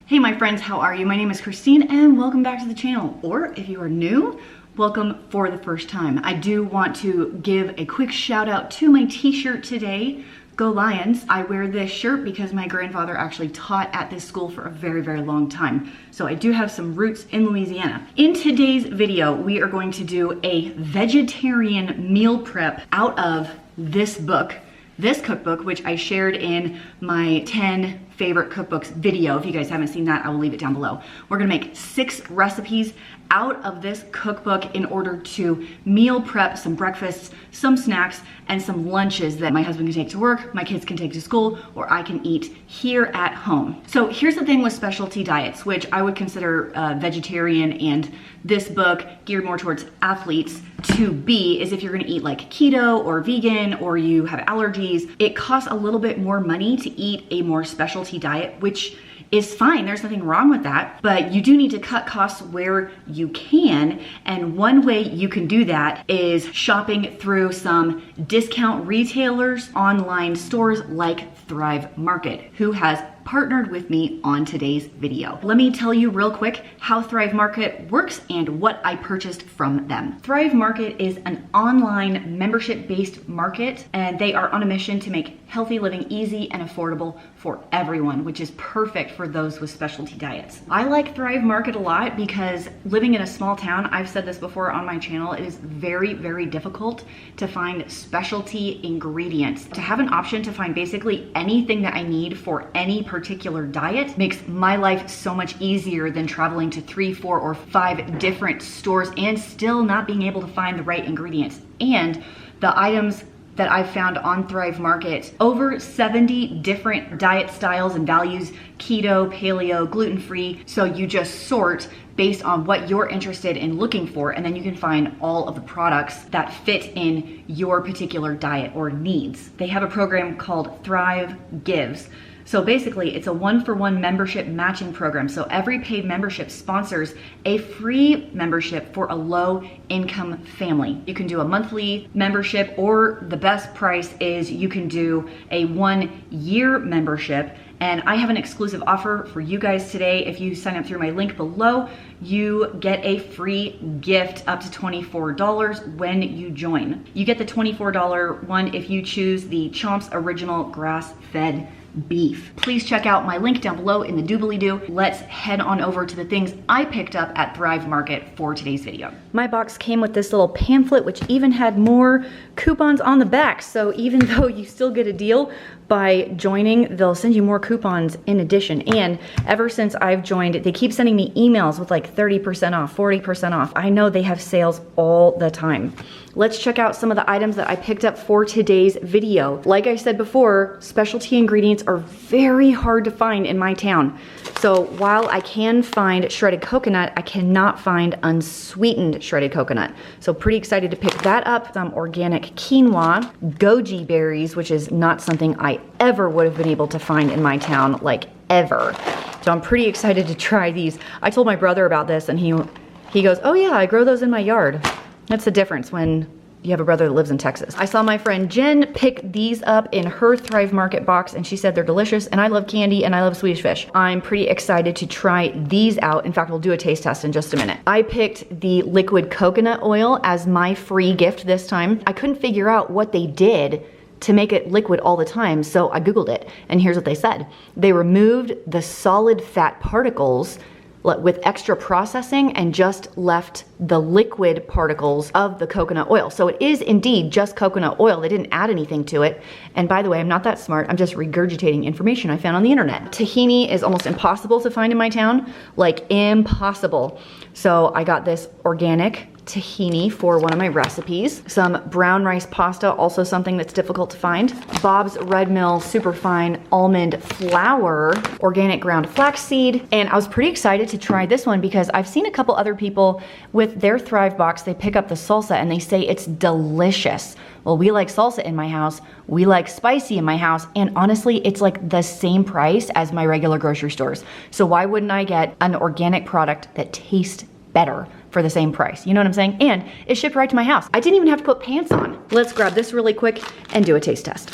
Hey my friends, how are you? My name is Christine and welcome back to the channel. Or if you are new, welcome for the first time. I do want to give a quick shout out to my t-shirt today. Go Lions. I wear this shirt because my grandfather actually taught at this school for a very, very long time. So I do have some roots in Louisiana. In today's video, we are going to do a vegetarian meal prep out of this book, this cookbook, which I shared in my 10 favorite cookbooks video. If you guys haven't seen that, I will leave it down below. We're gonna make 6 recipes out of this cookbook in order to meal prep some breakfasts, some snacks, and some lunches that my husband can take to work, my kids can take to school, or I can eat here at home. So here's the thing with specialty diets, which I would consider vegetarian, and this book geared more towards athletes to be, is if you're gonna eat like keto or vegan or you have allergies, it costs a little bit more money to eat a more specialty diet, which is fine. There's nothing wrong with that, but you do need to cut costs where you can. And one way you can do that is shopping through some discount retailers, online stores like Thrive Market, who has partnered with me on today's video. Let me tell you real quick how Thrive Market works and what I purchased from them. Thrive Market is an online membership-based market, and they are on a mission to make healthy living easy and affordable for everyone, which is perfect for those with specialty diets. I like Thrive Market a lot because living in a small town, I've said this before on my channel, it is very, very difficult to find specialty ingredients. To have an option to find basically anything that I need for any particular diet makes my life so much easier than traveling to 3, 4, or 5 different stores and still not being able to find the right ingredients. And the items that I've found on Thrive Market, over 70 different diet styles and values, keto, paleo, gluten-free. So you just sort based on what you're interested in looking for, and then you can find all of the products that fit in your particular diet or needs. They have a program called Thrive Gives. So basically, it's a 1-for-1 membership matching program. So every paid membership sponsors a free membership for a low-income family. You can do a monthly membership, or the best price is you can do a 1-year membership. And I have an exclusive offer for you guys today. If you sign up through my link below, you get a free gift up to $24 when you join. You get the $24 one if you choose the Chomps Original Grass-Fed beef. Please check out my link down below in the doobly-doo. Let's head on over to the things I picked up at Thrive Market for today's video. My box came with this little pamphlet, which even had more coupons on the back. So even though you still get a deal by joining, they'll send you more coupons in addition. And ever since I've joined, they keep sending me emails with like 30% off, 40% off. I know they have sales all the time. Let's check out some of the items that I picked up for today's video. Like I said before, specialty ingredients are very hard to find in my town. So while I can find shredded coconut, I cannot find unsweetened shredded coconut. So pretty excited to pick that up. Some organic quinoa, goji berries, which is not something I ever would have been able to find in my town, like ever. So I'm pretty excited to try these. I told my brother about this and he goes, oh yeah, I grow those in my yard. That's the difference when you have a brother that lives in Texas. I saw my friend Jen pick these up in her Thrive Market box, and she said they're delicious, and I love candy and I love Swedish fish. I'm pretty excited to try these out. In fact, we'll do a taste test in just a minute. I picked the liquid coconut oil as my free gift this time. I couldn't figure out what they did to make it liquid all the time, so I Googled it, and here's what they said. They removed the solid fat particles with extra processing and just left the liquid particles of the coconut oil. So it is indeed just coconut oil. They didn't add anything to it. And by the way, I'm not that smart. I'm just regurgitating information I found on the internet. Tahini is almost impossible to find in my town, like impossible. So I got this organic tahini for one of my recipes. Some brown rice pasta, also something that's difficult to find. Bob's Red Mill Superfine Almond Flour, organic ground flaxseed. And I was pretty excited to try this one because I've seen a couple other people with their Thrive box, they pick up the salsa and they say it's delicious. Well, we like salsa in my house, we like spicy in my house, and honestly, it's like the same price as my regular grocery stores. So why wouldn't I get an organic product that tastes better for the same price? You know what I'm saying? And it's shipped right to my house. I didn't even have to put pants on. Let's grab this really quick and do a taste test.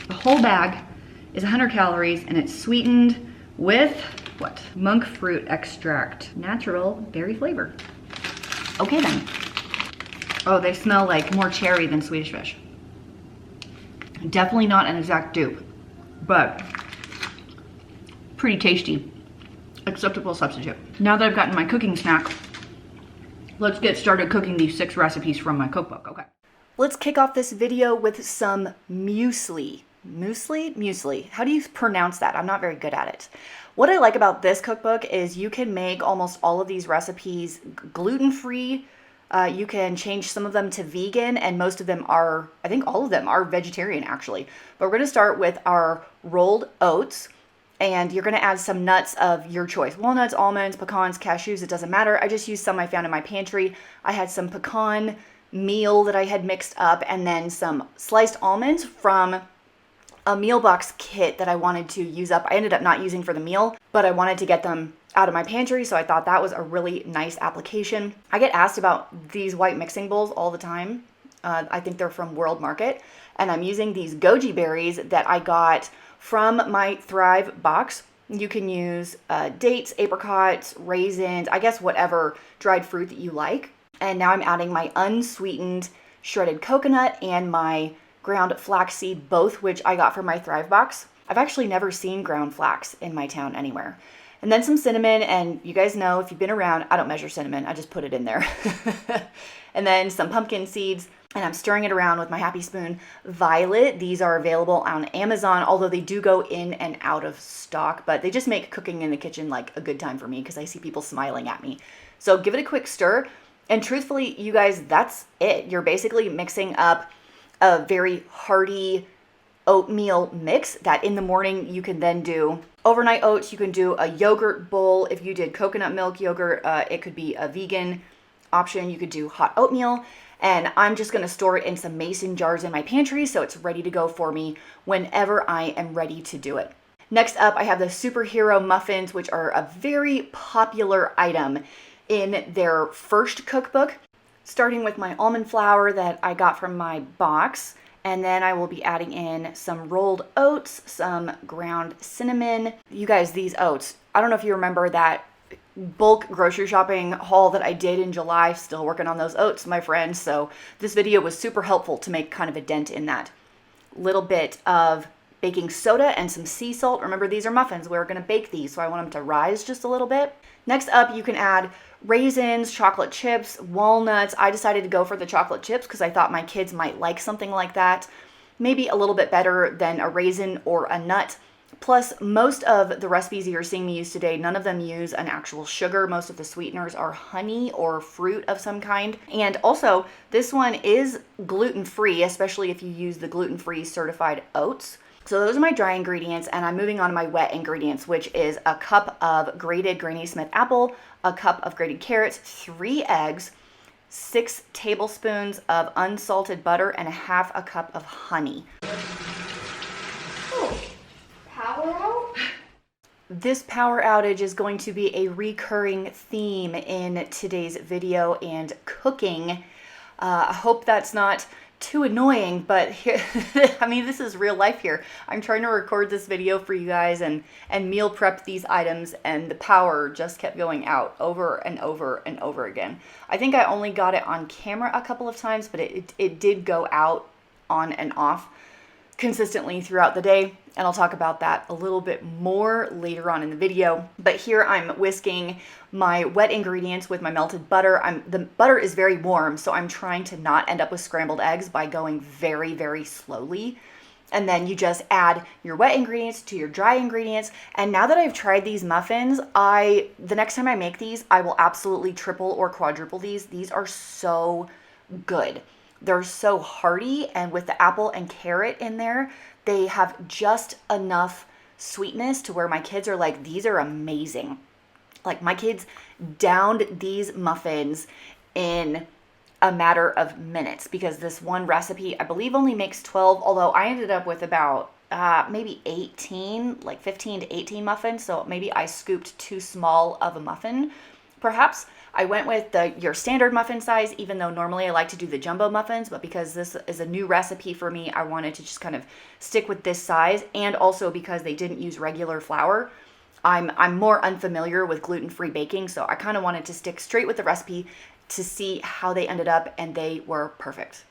The whole bag is 100 calories and it's sweetened with What? Monk fruit extract, natural berry flavor. Okay then. Oh, they smell like more cherry than Swedish fish. Definitely not an exact dupe, but pretty tasty. Acceptable substitute. Now that I've gotten my cooking snack, let's get started cooking these 6 recipes from my cookbook, okay? Let's kick off this video with some muesli. Muesli? Muesli. How do you pronounce that? I'm not very good at it. What I like about this cookbook is you can make almost all of these recipes gluten-free. You can change some of them to vegan, and most of them are, I think all of them are vegetarian actually. But we're going to start with our rolled oats, and you're going to add some nuts of your choice. Walnuts, almonds, pecans, cashews, it doesn't matter. I just used some I found in my pantry. I had some pecan meal that I had mixed up, and then some sliced almonds from a meal box kit that I wanted to use up. I ended up not using for the meal, but I wanted to get them out of my pantry, so I thought that was a really nice application. I get asked about these white mixing bowls all the time. I think they're from World Market, and I'm using these goji berries that I got from my Thrive box. You can use dates, apricots, raisins, I guess whatever dried fruit that you like. And now I'm adding my unsweetened shredded coconut and my ground flaxseed, both which I got from my Thrive box. I've actually never seen ground flax in my town anywhere. And then some cinnamon, and you guys know if you've been around, I don't measure cinnamon, I just put it in there. And then some pumpkin seeds, and I'm stirring it around with my Happy Spoon Violet. These are available on Amazon, although they do go in and out of stock, but they just make cooking in the kitchen like a good time for me because I see people smiling at me. So give it a quick stir, and truthfully, you guys, that's it. You're basically mixing up a very hearty oatmeal mix that in the morning you can then do overnight oats. You can do a yogurt bowl. If you did coconut milk yogurt, it could be a vegan option. You could do hot oatmeal, and I'm just going to store it in some mason jars in my pantry so it's ready to go for me whenever I am ready to do it. Next up, I have the superhero muffins, which are a very popular item in their first cookbook. Starting with my almond flour that I got from my box, and then I will be adding in some rolled oats, some ground cinnamon. You guys, these oats, I don't know if you remember that bulk grocery shopping haul that I did in July. Still working on those oats, my friends. So this video was super helpful to make kind of a dent in that. Little bit of baking soda and some sea salt. Remember, these are muffins. We're going to bake these, so I want them to rise just a little bit. Next up, you can add raisins, chocolate chips, walnuts. I decided to go for the chocolate chips because I thought my kids might like something like that. Maybe a little bit better than a raisin or a nut. Plus, most of the recipes you're seeing me use today, none of them use an actual sugar. Most of the sweeteners are honey or fruit of some kind. And also, this one is gluten-free, especially if you use the gluten-free certified oats. So those are my dry ingredients, and I'm moving on to my wet ingredients, which is a cup of grated Granny Smith apple, a cup of grated carrots, 3 eggs, 6 tablespoons of unsalted butter, and ½ a cup of honey. Oh, power out? This power outage is going to be a recurring theme in today's video and cooking. I hope that's not too annoying, but here, I mean, this is real life here. I'm trying to record this video for you guys and meal prep these items, and the power just kept going out over and over and over again. I think I only got it on camera a couple of times, but it did go out on and off consistently throughout the day, and I'll talk about that a little bit more later on in the video. But here I'm whisking my wet ingredients with my melted butter. The butter is very warm, so I'm trying to not end up with scrambled eggs by going very, very slowly. And then you just add your wet ingredients to your dry ingredients. And now that I've tried these muffins, the next time I make these, I will absolutely triple or quadruple these. These are so good. They're so hearty, and with the apple and carrot in there, they have just enough sweetness to where my kids are like, these are amazing. Like, my kids downed these muffins in a matter of minutes because this one recipe, I believe, only makes 12, although I ended up with about maybe 18, like 15 to 18 muffins, so maybe I scooped too small of a muffin. Perhaps I went with your standard muffin size, even though normally I like to do the jumbo muffins, but because this is a new recipe for me, I wanted to just kind of stick with this size, and also because they didn't use regular flour. I'm more unfamiliar with gluten-free baking, so I kind of wanted to stick straight with the recipe to see how they ended up, and they were perfect.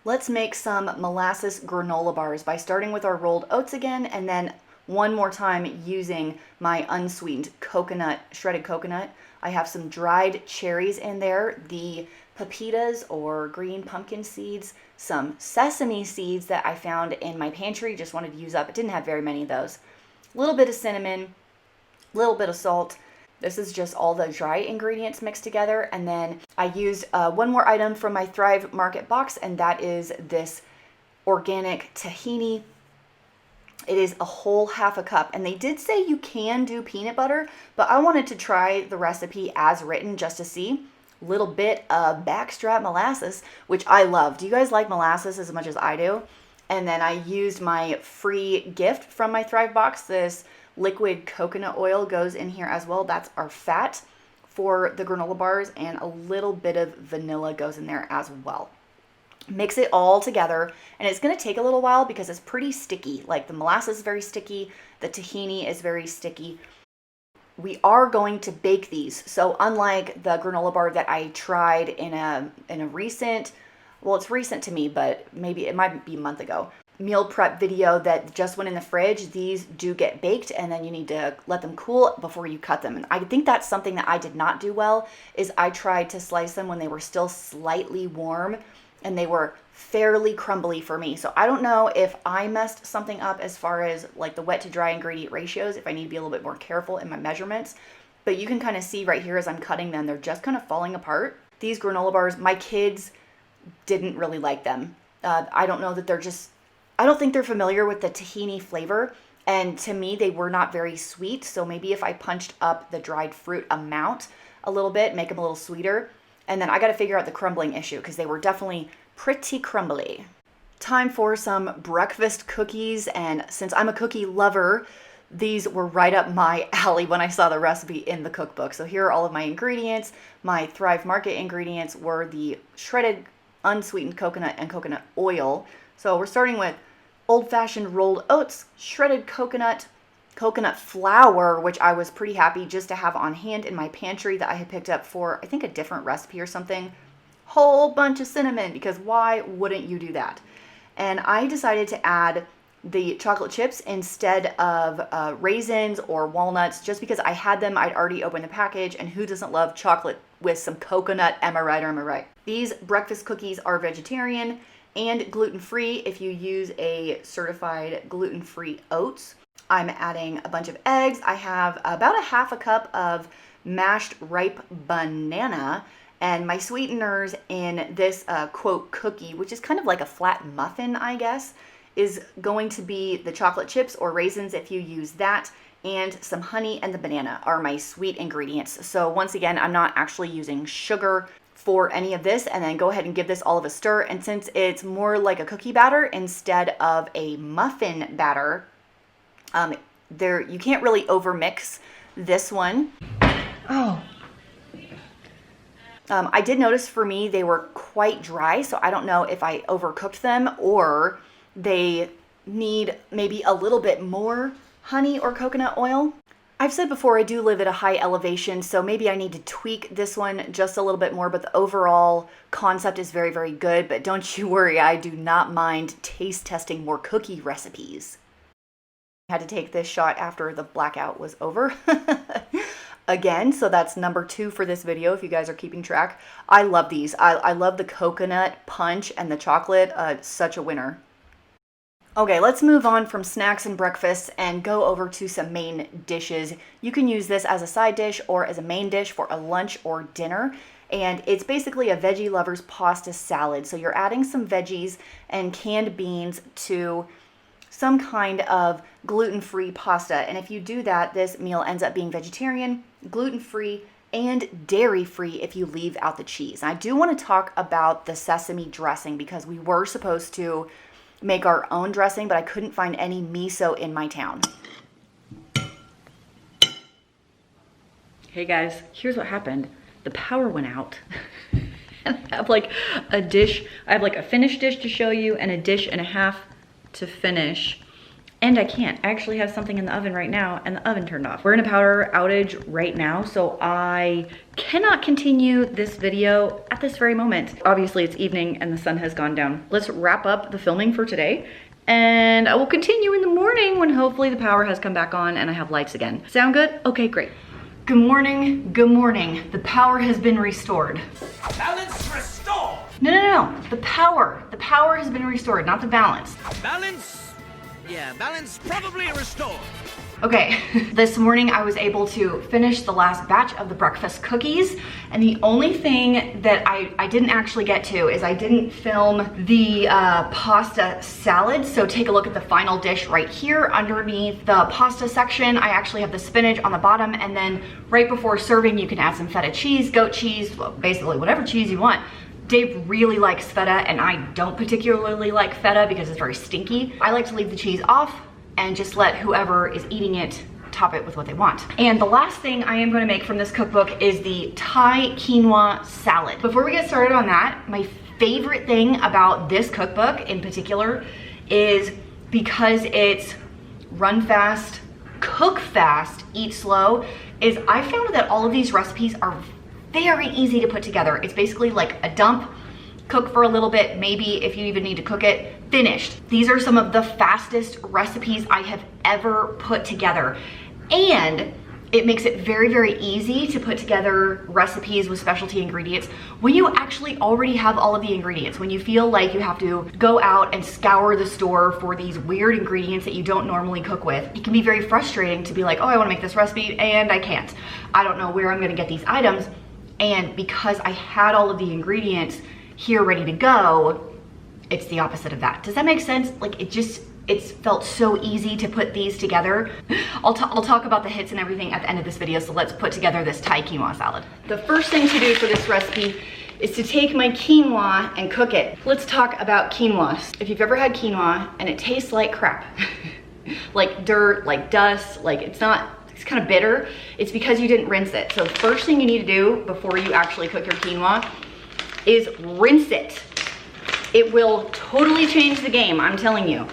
Let's make some molasses granola bars by starting with our rolled oats again, and then one more time using my unsweetened coconut, shredded coconut. I have some dried cherries in there, the pepitas or green pumpkin seeds, some sesame seeds that I found in my pantry, just wanted to use up. It didn't have very many of those. A little bit of cinnamon, a little bit of salt. This is just all the dry ingredients mixed together. And then I used one more item from my Thrive Market box, and that is this organic tahini. It is a whole half a cup. And they did say you can do peanut butter, but I wanted to try the recipe as written just to see. A little bit of backstrap molasses, which I love. Do you guys like molasses as much as I do? And then I used my free gift from my Thrive box. This liquid coconut oil goes in here as well. That's our fat for the granola bars, and a little bit of vanilla goes in there as well. Mix it all together, and it's going to take a little while because it's pretty sticky. Like the molasses is very sticky, the tahini is very sticky. We are going to bake these. So unlike the granola bar that I tried in a recent, well, it's recent to me, but maybe it might be a month ago, meal prep video that just went in the fridge, these do get baked, and then you need to let them cool before you cut them. And I think that's something that I did not do well, is I tried to slice them when they were still slightly warm, and they were fairly crumbly for me. So I don't know if I messed something up as far as like the wet to dry ingredient ratios, if I need to be a little bit more careful in my measurements. But you can kind of see right here as I'm cutting them, they're just kind of falling apart. These granola bars, my kids didn't really like them. I don't know that I don't think they're familiar with the tahini flavor. And to me, they were not very sweet. So maybe if I punched up the dried fruit amount a little bit, make them a little sweeter. And then I got to figure out the crumbling issue because they were definitely pretty crumbly. Time for some breakfast cookies. And since I'm a cookie lover, these were right up my alley when I saw the recipe in the cookbook. So here are all of my ingredients. My Thrive Market ingredients were the shredded unsweetened coconut and coconut oil. So we're starting with old-fashioned rolled oats, shredded coconut, coconut flour, which I was pretty happy just to have on hand in my pantry that I had picked up for, I think, a different recipe or something. Whole bunch of cinnamon, because why wouldn't you do that? And I decided to add the chocolate chips instead of raisins or walnuts, just because I had them. I'd already opened the package, and who doesn't love chocolate with some coconut? Am I right or am I right? These breakfast cookies are vegetarian and gluten-free if you use a certified gluten-free oats. I'm adding a bunch of eggs. I have about a half a cup of mashed ripe banana, and my sweeteners in this quote cookie, which is kind of like a flat muffin, I guess, is going to be the chocolate chips or raisins if you use that, and some honey and the banana are my sweet ingredients. So once again, I'm not actually using sugar for any of this. And then go ahead and give this all of a stir. And since it's more like a cookie batter instead of a muffin batter, you can't really overmix this one. Oh. I did notice for me they were quite dry, so I don't know if I overcooked them or they need maybe a little bit more honey or coconut oil. I've said before I do live at a high elevation, so maybe I need to tweak this one just a little bit more, but the overall concept is very, very good. But don't you worry, I do not mind taste testing more cookie recipes. I had to take this shot after the blackout was over. Again, so that's number 2 for this video, if you guys are keeping track. I love these. I love the coconut punch and the chocolate. Such a winner. Okay, let's move on from snacks and breakfasts and go over to some main dishes. You can use this as a side dish or as a main dish for a lunch or dinner. And it's basically a veggie lover's pasta salad. So you're adding some veggies and canned beans to some kind of gluten-free pasta. And if you do that, this meal ends up being vegetarian, gluten-free, and dairy-free if you leave out the cheese. And I do want to talk about the sesame dressing because we were supposed to make our own dressing, but I couldn't find any miso in my town. Hey guys, here's what happened. The power went out. And I have like a dish, I have like a finished dish to show you and a dish and a half to finish. And I can't. I actually have something in the oven right now and the oven turned off. We're in a power outage right now, so I cannot continue this video at this very moment. Obviously it's evening and the sun has gone down. Let's wrap up the filming for today and I will continue in the morning when hopefully the power has come back on and I have lights again. Sound good? Okay, great. Good morning, good morning. The power has been restored. Balance restored! No. The power has been restored, not the balance. Balance? Yeah, balance probably restored. Okay, this morning I was able to finish the last batch of the breakfast cookies, and the only thing that I didn't actually get to is I didn't film the pasta salad. So take a look at the final dish right here underneath the pasta section. I actually have the spinach on the bottom, and then right before serving you can add some feta cheese, goat cheese, well, basically whatever cheese you want. Dave really likes feta and I don't particularly like feta because it's very stinky. I like to leave the cheese off and just let whoever is eating it top it with what they want. And the last thing I am going to make from this cookbook is the Thai quinoa salad. Before we get started on that, my favorite thing about this cookbook in particular is because it's run fast, cook fast, eat slow, is I found that all of these recipes are very easy to put together. It's basically like a dump, cook for a little bit, maybe if you even need to cook it, finished. These are some of the fastest recipes I have ever put together. And it makes it very, very easy to put together recipes with specialty ingredients when you actually already have all of the ingredients. When you feel like you have to go out and scour the store for these weird ingredients that you don't normally cook with, it can be very frustrating to be like, oh, I wanna make this recipe and I can't. I don't know where I'm gonna get these items. And because I had all of the ingredients here ready to go, it's the opposite of that. Does that make sense? Like it's felt so easy to put these together. I'll talk about the hits and everything at the end of this video, so let's put together this Thai quinoa salad. The first thing to do for this recipe is to take my quinoa and cook it. Let's talk about quinoa. If you've ever had quinoa and it tastes like crap, like dirt, like dust, like it's kind of bitter, it's because you didn't rinse it. So the first thing you need to do before you actually cook your quinoa is rinse it. It will totally change the game, I'm telling you.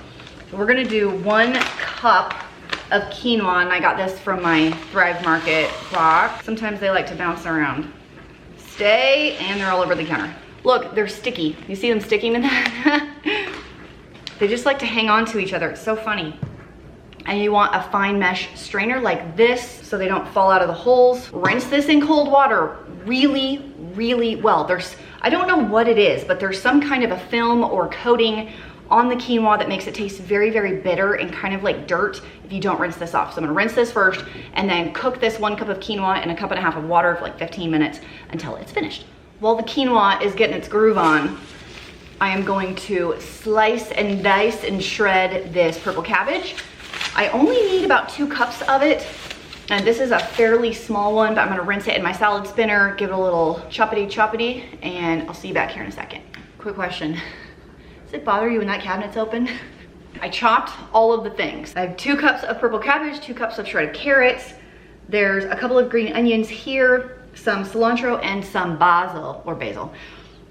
We're gonna do 1 cup of quinoa, and I got this from my Thrive Market box. Sometimes they like to bounce around. Stay, and they're all over the counter. Look, they're sticky. You see them sticking to that? They just like to hang on to each other. It's so funny. And you want a fine mesh strainer like this so they don't fall out of the holes. Rinse this in cold water really, really well. I don't know what it is, but there's some kind of a film or coating on the quinoa that makes it taste very, very bitter and kind of like dirt if you don't rinse this off. So I'm gonna rinse this first and then cook this 1 cup of quinoa in a 1.5 cups of water for like 15 minutes until it's finished. While the quinoa is getting its groove on, I am going to slice and dice and shred this purple cabbage. I only need about 2 cups of it, and this is a fairly small one, but I'm gonna rinse it in my salad spinner, give it a little choppity, and I'll see you back here in a second. Quick question, does it bother you when that cabinet's open? I chopped all of the things. I have 2 cups of purple cabbage, 2 cups of shredded carrots, there's a couple of green onions here, some cilantro, and some basil.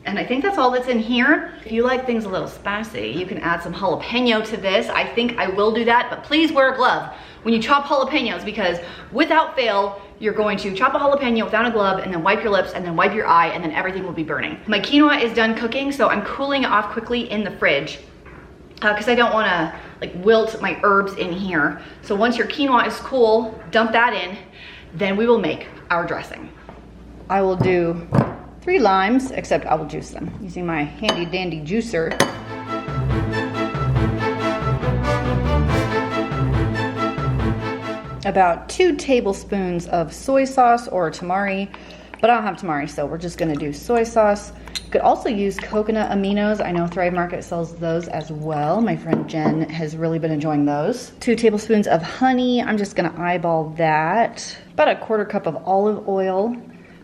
And I think that's all that's in here. If you like things a little spicy, you can add some jalapeno to this. I think I will do that, but please wear a glove when you chop jalapenos, because without fail, you're going to chop a jalapeno without a glove and then wipe your lips and then wipe your eye and then everything will be burning. My quinoa is done cooking, so I'm cooling it off quickly in the fridge because I don't wanna like wilt my herbs in here. So once your quinoa is cool, dump that in, then we will make our dressing. I will do 3 limes, except I will juice them using my handy dandy juicer. About 2 tablespoons of soy sauce or tamari, but I don't have tamari, so we're just gonna do soy sauce. You could also use coconut aminos. I know Thrive Market sells those as well. My friend Jen has really been enjoying those. 2 tablespoons of honey. I'm just gonna eyeball that. About a 1/4 cup of olive oil,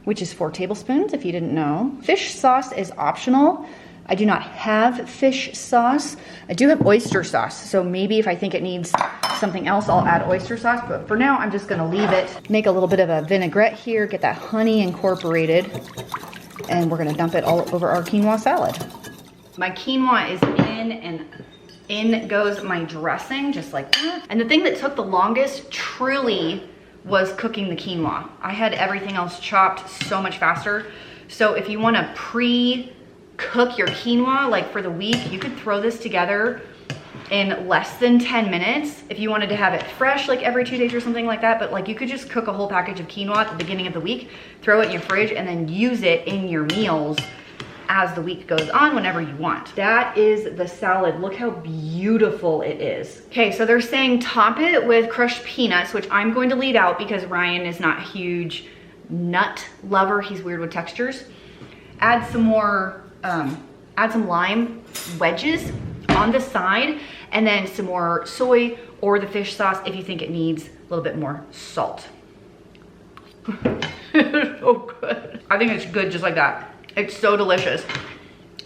which is 4 tablespoons if you didn't know. Fish sauce is optional. I do not have fish sauce. I do have oyster sauce, so maybe if I think it needs something else, I'll add oyster sauce, but for now, I'm just gonna leave it. Make a little bit of a vinaigrette here, get that honey incorporated, and we're gonna dump it all over our quinoa salad. My quinoa is in, and In goes my dressing, just like that. And the thing that took the longest truly was cooking the quinoa. I had everything else chopped so much faster. So if you wanna pre-cook your quinoa, like for the week, you could throw this together in less than 10 minutes if you wanted to have it fresh like every 2 days or something like that. But like you could just cook a whole package of quinoa at the beginning of the week, throw it in your fridge, and then use it in your meals as the week goes on whenever you want. That is the salad. Look how beautiful it is. Okay, so they're saying top it with crushed peanuts, which I'm going to leave out because Ryan is not a huge nut lover. He's weird with textures. Add some more, add some lime wedges on the side, and then some more soy or the fish sauce if you think it needs a little bit more salt. It's so good. I think it's good just like that. It's so delicious.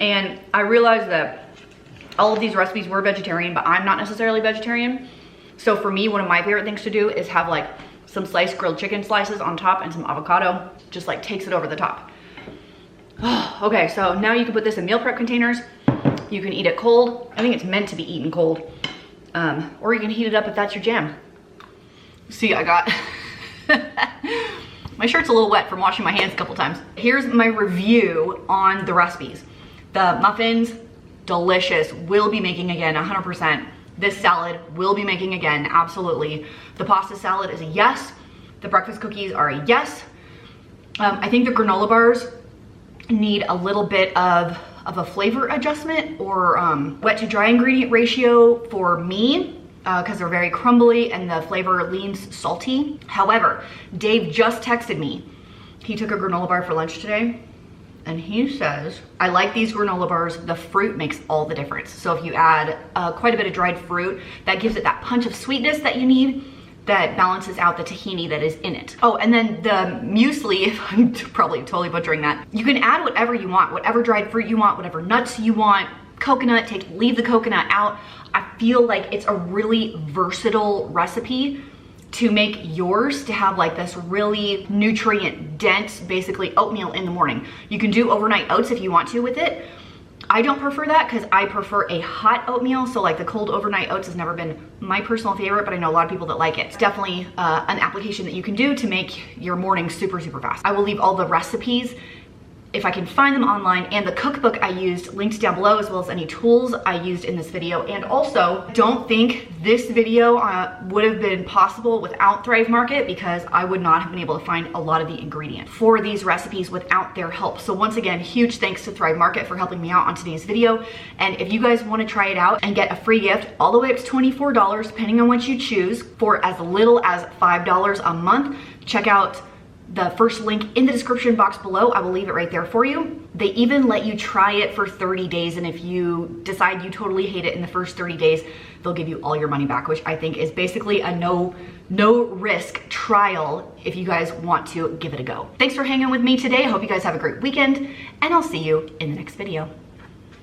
And I realized that all of these recipes were vegetarian, but I'm not necessarily vegetarian. So for me, one of my favorite things to do is have like some sliced grilled chicken slices on top and some avocado. Just like takes it over the top. Okay, so now you can put this in meal prep containers. You can eat it cold. I think it's meant to be eaten cold. Or you can heat it up if that's your jam. See, I got, my shirt's a little wet from washing my hands a couple times. Here's my review on the recipes. The muffins, delicious, will be making again, 100%. This salad will be making again, absolutely. The pasta salad is a yes. The breakfast cookies are a yes. I think the granola bars need a little bit of a flavor adjustment or wet to dry ingredient ratio for me because they're very crumbly and the flavor leans salty. However, Dave just texted me. He took a granola bar for lunch today and he says, I like these granola bars. The fruit makes all the difference. So if you add quite a bit of dried fruit, that gives it that punch of sweetness that you need, that balances out the tahini that is in it. Oh, and then the muesli, I'm probably totally butchering that. You can add whatever you want, whatever dried fruit you want, whatever nuts you want, coconut, leave the coconut out. I feel like it's a really versatile recipe to make yours to have like this really nutrient dense, basically oatmeal in the morning. You can do overnight oats if you want to with it. I don't prefer that because I prefer a hot oatmeal. So like the cold overnight oats has never been my personal favorite, but I know a lot of people that like it. It's definitely an application that you can do to make your morning super, super fast. I will leave all the recipes if I can find them online, and the cookbook I used linked down below, as well as any tools I used in this video. And also, don't think this video would have been possible without Thrive Market, because I would not have been able to find a lot of the ingredients for these recipes without their help. So once again, huge thanks to Thrive Market for helping me out on today's video. And if you guys want to try it out and get a free gift all the way up to $24, depending on what you choose, for as little as $5 a month, check out the first link in the description box below. I will leave it right there for you. They even let you try it for 30 days. And if you decide you totally hate it in the first 30 days, they'll give you all your money back, which I think is basically a no risk trial if you guys want to give it a go. Thanks for hanging with me today. I hope you guys have a great weekend, and I'll see you in the next video.